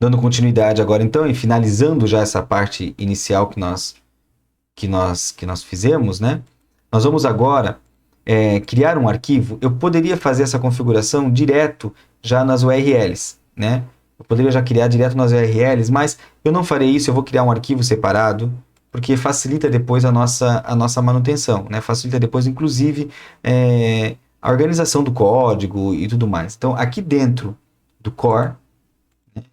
Dando continuidade agora então e finalizando já essa parte inicial que nós fizemos, né? Nós vamos agora criar um arquivo. Eu poderia fazer essa configuração direto já nas URLs, né? Eu poderia já criar direto nas URLs, mas eu não farei isso. Eu vou criar um arquivo separado porque facilita depois a nossa manutenção, né? Facilita depois, inclusive, a organização do código e tudo mais. Então, aqui dentro do core,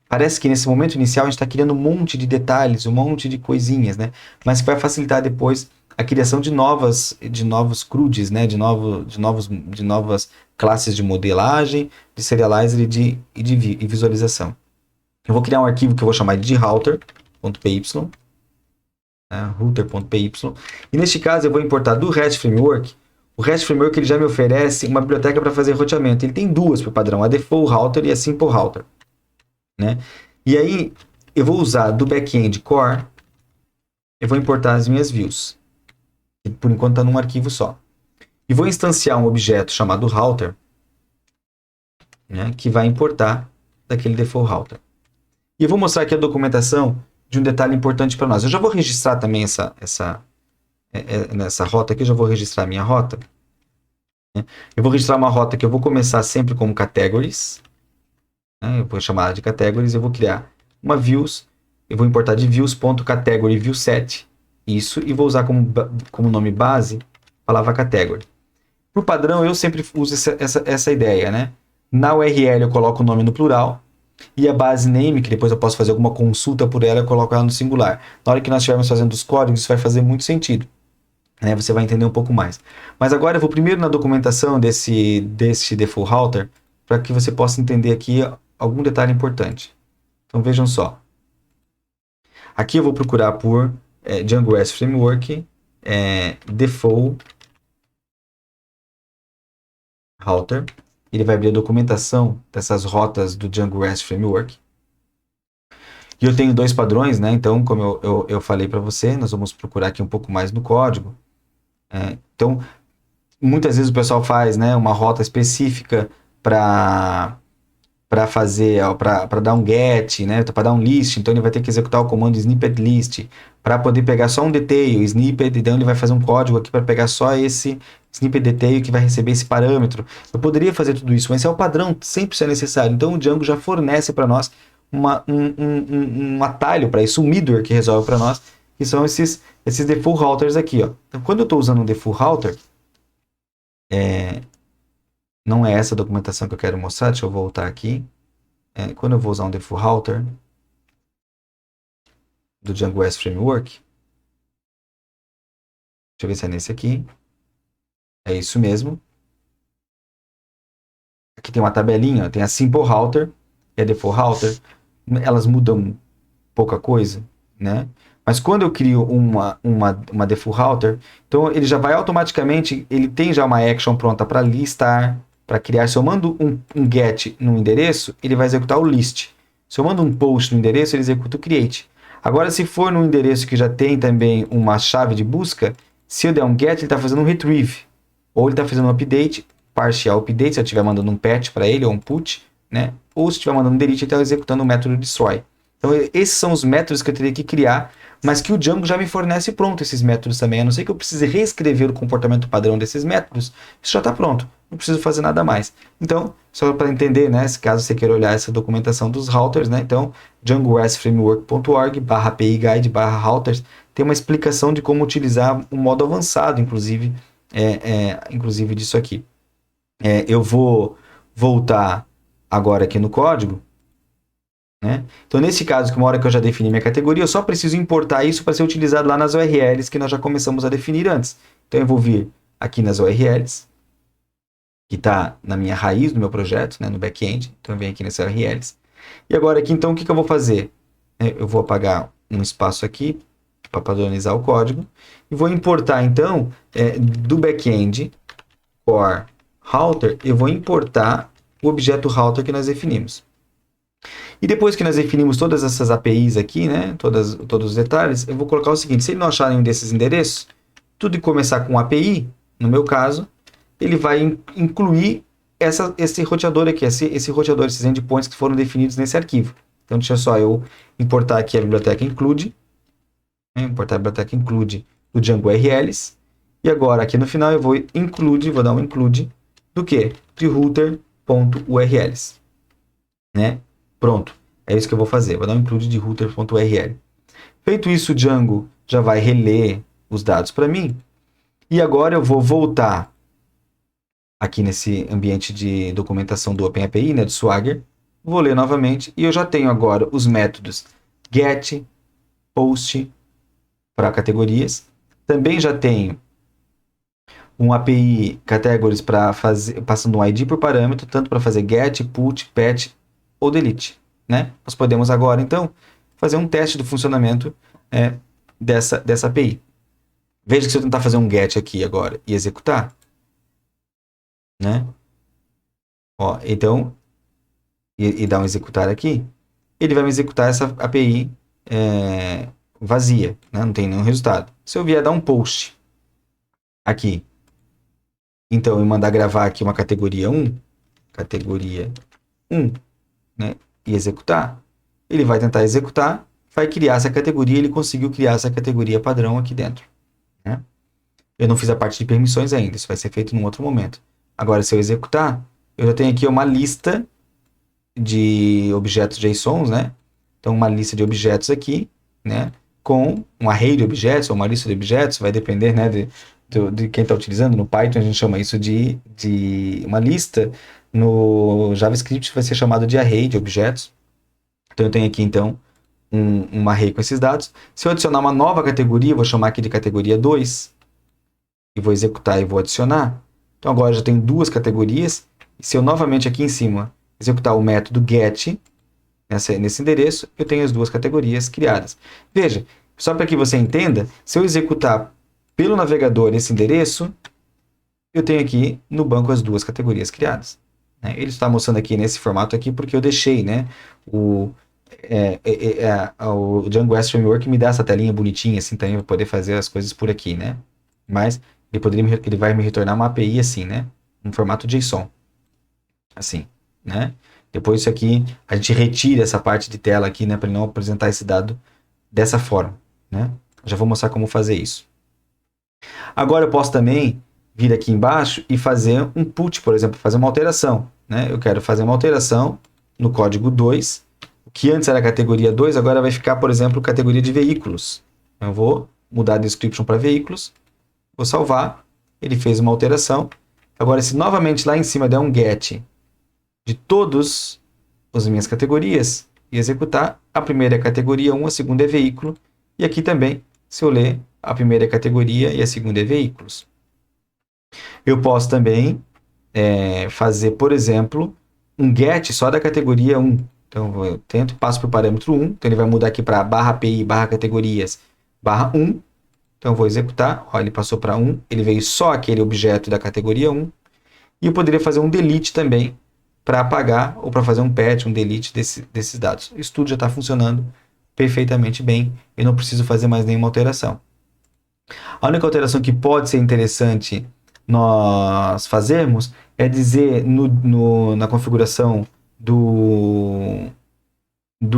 parece que nesse momento inicial a gente está criando um monte de detalhes, um monte de coisinhas, né? Mas que vai facilitar depois a criação de novos CRUDs, né? De novas classes de modelagem, de serializer e visualização. Eu vou criar um arquivo que eu vou chamar de router.py, né? router.py. E neste caso eu vou importar do REST Framework. O REST Framework ele já me oferece uma biblioteca para fazer roteamento. Ele tem duas por padrão, a Default Router e a Simple Router, né? E aí eu vou usar do backend core, eu vou importar as minhas views, que por enquanto está num arquivo só. E vou instanciar um objeto chamado router, né, que vai importar daquele default router. E eu vou mostrar aqui a documentação de um detalhe importante para nós. Eu já vou registrar também nessa rota aqui, eu já vou registrar a minha rota, né? Eu vou registrar uma rota que eu vou começar sempre como categories, né? Eu vou chamar de categories, eu vou criar uma views, eu vou importar de views.category viewset, isso, e vou usar como nome base a palavra category. Por padrão, eu sempre uso essa ideia, né? Na URL eu coloco o nome no plural, e a base name, que depois eu posso fazer alguma consulta por ela, eu coloco ela no singular. Na hora que nós estivermos fazendo os códigos, isso vai fazer muito sentido, né? Você vai entender um pouco mais. Mas agora eu vou primeiro na documentação desse default router, para que você possa entender aqui algum detalhe importante. Então vejam só. Aqui eu vou procurar por Django REST Framework default router. Ele vai abrir a documentação dessas rotas do Django REST Framework. E eu tenho dois padrões, né? Então, como eu falei para você, nós vamos procurar aqui um pouco mais no código. Então, muitas vezes o pessoal faz, né, uma rota específica para fazer, para dar um get, né, para dar um list. Então ele vai ter que executar o comando snippet list para poder pegar só um detail, snippet, então ele vai fazer um código aqui para pegar só esse snippet detail que vai receber esse parâmetro. Eu poderia fazer tudo isso, mas esse é o padrão, sempre isso é necessário. Então o Django já fornece para nós um atalho para isso, um middleware que resolve para nós, que são esses default routers aqui, ó. Então quando eu estou usando um default router, não é essa a documentação que eu quero mostrar, deixa eu voltar aqui. Quando eu vou usar um default router do Django REST Framework, deixa eu ver se é nesse aqui. É isso mesmo. Aqui tem uma tabelinha, tem a Simple Router e a Default Router. Elas mudam pouca coisa, né? Mas quando eu crio uma Default Router, então ele já vai automaticamente, ele tem já uma action pronta para listar, para criar. Se eu mando um get no endereço, ele vai executar o list. Se eu mando um post no endereço, ele executa o create. Agora, se for num endereço que já tem também uma chave de busca, se eu der um get, ele está fazendo um retrieve. Ou ele está fazendo um update, partial update, se eu estiver mandando um patch para ele, ou um put, né? Ou se estiver mandando um delete, ele está executando o método destroy. Então, esses são os métodos que eu teria que criar, mas que o Django já me fornece pronto esses métodos também. A não ser que eu precise reescrever o comportamento padrão desses métodos, isso já está pronto. Não preciso fazer nada mais. Então, só para entender, né, se caso você queira olhar essa documentação dos routers, né, então, django-restframework.org/API guide/routers tem uma explicação de como utilizar um modo avançado, inclusive disso aqui. Eu vou voltar agora aqui no código, né? Então, nesse caso, que uma hora que eu já defini minha categoria, eu só preciso importar isso para ser utilizado lá nas URLs que nós já começamos a definir antes. Então, eu vou vir aqui nas URLs, que está na minha raiz do meu projeto, né, no back-end. Então, eu venho aqui nessas URLs. E agora aqui, então, o que eu vou fazer? Eu vou apagar um espaço aqui para padronizar o código. E vou importar, então, do back-end core router, eu vou importar o objeto router que nós definimos. E depois que nós definimos todas essas APIs aqui, né, todos os detalhes, eu vou colocar o seguinte: se ele não achar nenhum desses endereços, tudo que começar com API, no meu caso, ele vai incluir esse roteador aqui, esse roteador, esses endpoints que foram definidos nesse arquivo. Então, deixa só eu importar aqui a biblioteca include, né? Importar a biblioteca include do Django URLs. E agora, aqui no final, eu vou vou dar um include do quê? De router.urls, né? Pronto. É isso que eu vou fazer. Vou dar um include de router.url. Feito isso, o Django já vai reler os dados para mim. E agora eu vou voltar aqui nesse ambiente de documentação do OpenAPI, né, do Swagger. Vou ler novamente e eu já tenho agora os métodos get, post para categorias. Também já tenho um API categories para fazer, passando um ID por parâmetro, tanto para fazer get, put, patch ou delete, né? Nós podemos agora, então, fazer um teste do funcionamento dessa API. Veja que se eu tentar fazer um get aqui agora e executar, né? Ó, então, e dar um executar aqui, ele vai me executar essa API vazia, né? Não tem nenhum resultado. Se eu vier dar um post aqui, então eu mandar gravar aqui uma categoria 1, né? E executar, ele vai tentar executar, vai criar essa categoria, ele conseguiu criar essa categoria padrão aqui dentro, né? Eu não fiz a parte de permissões ainda, isso vai ser feito num outro momento. Agora, se eu executar, eu já tenho aqui uma lista de objetos JSON, né? Então, uma lista de objetos aqui, né? Com um array de objetos, ou uma lista de objetos, vai depender, né, de quem está utilizando. No Python, a gente chama isso de uma lista. No JavaScript, vai ser chamado de array de objetos. Então, eu tenho aqui, então, um array com esses dados. Se eu adicionar uma nova categoria, eu vou chamar aqui de categoria 2, e vou executar e vou adicionar. Então, agora eu já tenho duas categorias. E se eu novamente aqui em cima executar o método get, nesse endereço, eu tenho as duas categorias criadas. Veja, só para que você entenda, se eu executar pelo navegador esse endereço, eu tenho aqui no banco as duas categorias criadas, né? Ele está mostrando aqui nesse formato aqui porque eu deixei, né, o Django REST Framework me dá essa telinha bonitinha assim também para poder fazer as coisas por aqui, né? Mas ele vai me retornar uma API assim, né? Um formato JSON, assim, né? Depois isso aqui, a gente retira essa parte de tela aqui, né, para ele não apresentar esse dado dessa forma, né? Já vou mostrar como fazer isso. Agora eu posso também vir aqui embaixo e fazer um put, por exemplo, fazer uma alteração, né? Eu quero fazer uma alteração no código 2, o que antes era categoria 2, agora vai ficar, por exemplo, categoria de veículos. Eu vou mudar a description para veículos, vou salvar, ele fez uma alteração. Agora, se novamente lá em cima der um get de todas as minhas categorias e executar, a primeira é categoria 1, a segunda é veículo, e aqui também, se eu ler, a primeira é categoria e a segunda é veículos. Eu posso também fazer, por exemplo, um get só da categoria 1. Então, eu tento, passo para o parâmetro 1, então ele vai mudar aqui para /API, /categorias, /1. Então, eu vou executar, ó, ele passou para 1, ele veio só aquele objeto da categoria 1, e eu poderia fazer um delete também, para apagar ou para fazer um patch, um delete desses dados. Isso tudo já está funcionando perfeitamente bem e não preciso fazer mais nenhuma alteração. A única alteração que pode ser interessante nós fazermos é dizer na configuração do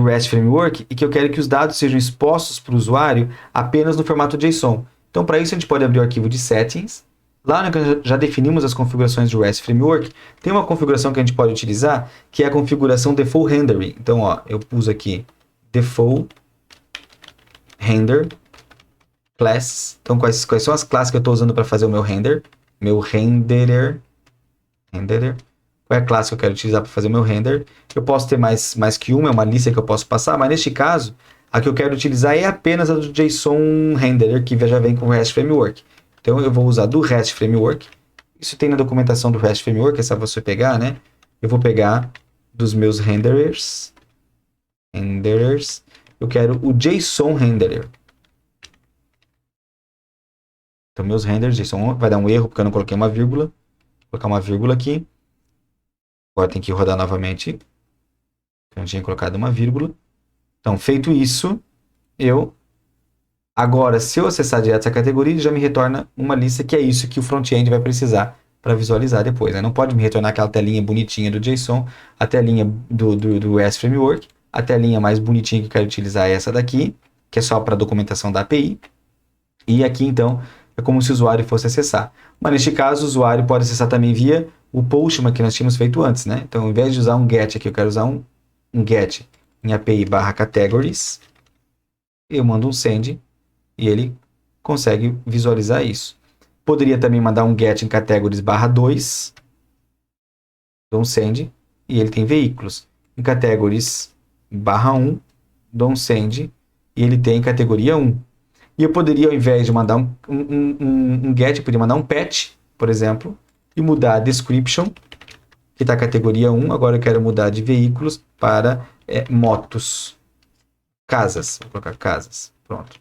REST Framework e que eu quero que os dados sejam expostos para o usuário apenas no formato JSON. Então, para isso, a gente pode abrir o arquivo de settings. Lá onde já definimos as configurações do REST Framework, tem uma configuração que a gente pode utilizar, que é a configuração Default Rendering. Então, ó, eu pus aqui Default Render Classes. Então, quais são as classes que eu estou usando para fazer o meu render? Meu renderer. Qual é a classe que eu quero utilizar para fazer o meu render? Eu posso ter mais que uma, é uma lista que eu posso passar, mas neste caso, a que eu quero utilizar é apenas a do JSON Renderer, que já vem com o REST Framework. Então, eu vou usar do REST Framework. Isso tem na documentação do REST Framework, é só você pegar, né? Eu vou pegar dos meus renderers. Eu quero o JSON Renderer. Então, meus renders, JSON, vai dar um erro porque eu não coloquei uma vírgula. Vou colocar uma vírgula aqui. Agora tem que rodar novamente. Eu não tinha colocado uma vírgula. Então, feito isso, agora, se eu acessar direto essa categoria, ele já me retorna uma lista que é isso que o front-end vai precisar para visualizar depois, né? Não pode me retornar aquela telinha bonitinha do JSON, a telinha do REST Framework, A telinha mais bonitinha que eu quero utilizar é essa daqui, que é só para documentação da API. E aqui, então, é como se o usuário fosse acessar. Mas neste caso, o usuário pode acessar também via o Postman que nós tínhamos feito antes, né? Então, ao invés de usar um GET aqui, eu quero usar um GET em API/categories. Eu mando um send e ele consegue visualizar isso. Poderia também mandar um GET em categories/2. Dou um send e ele tem veículos. Em categories/1, dou um send e ele tem categoria 1. E eu poderia, ao invés de mandar um get, eu poderia mandar um patch, por exemplo, e mudar a description, que está categoria 1. Agora eu quero mudar de veículos para motos. Casas. Vou colocar casas. Pronto.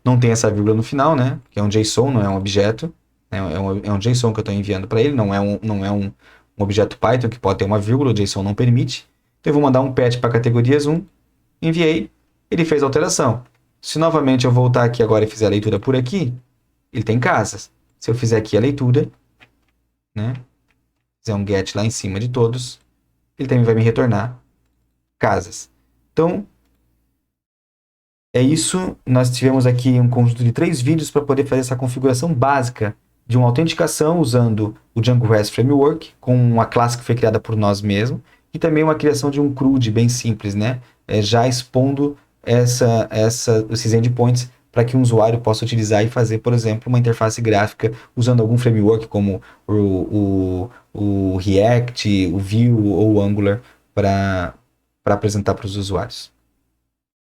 Não tem essa vírgula no final, né? Que é um JSON, não é um objeto. É um JSON que eu estou enviando para ele, não é um objeto Python que pode ter uma vírgula, o JSON não permite. Então eu vou mandar um patch para categorias 1. Enviei, ele fez a alteração. Se novamente eu voltar aqui agora e fizer a leitura por aqui, ele tem casas. Se eu fizer aqui a leitura, né? Fizer um get lá em cima de todos, ele também vai me retornar casas. Então, é isso. Nós tivemos aqui um conjunto de 3 vídeos para poder fazer essa configuração básica de uma autenticação usando o Django REST Framework, com uma classe que foi criada por nós mesmos, e também uma criação de um CRUD bem simples, né? Já expondo esses endpoints para que um usuário possa utilizar e fazer, por exemplo, uma interface gráfica usando algum framework como o React, o Vue ou o Angular para apresentar para os usuários.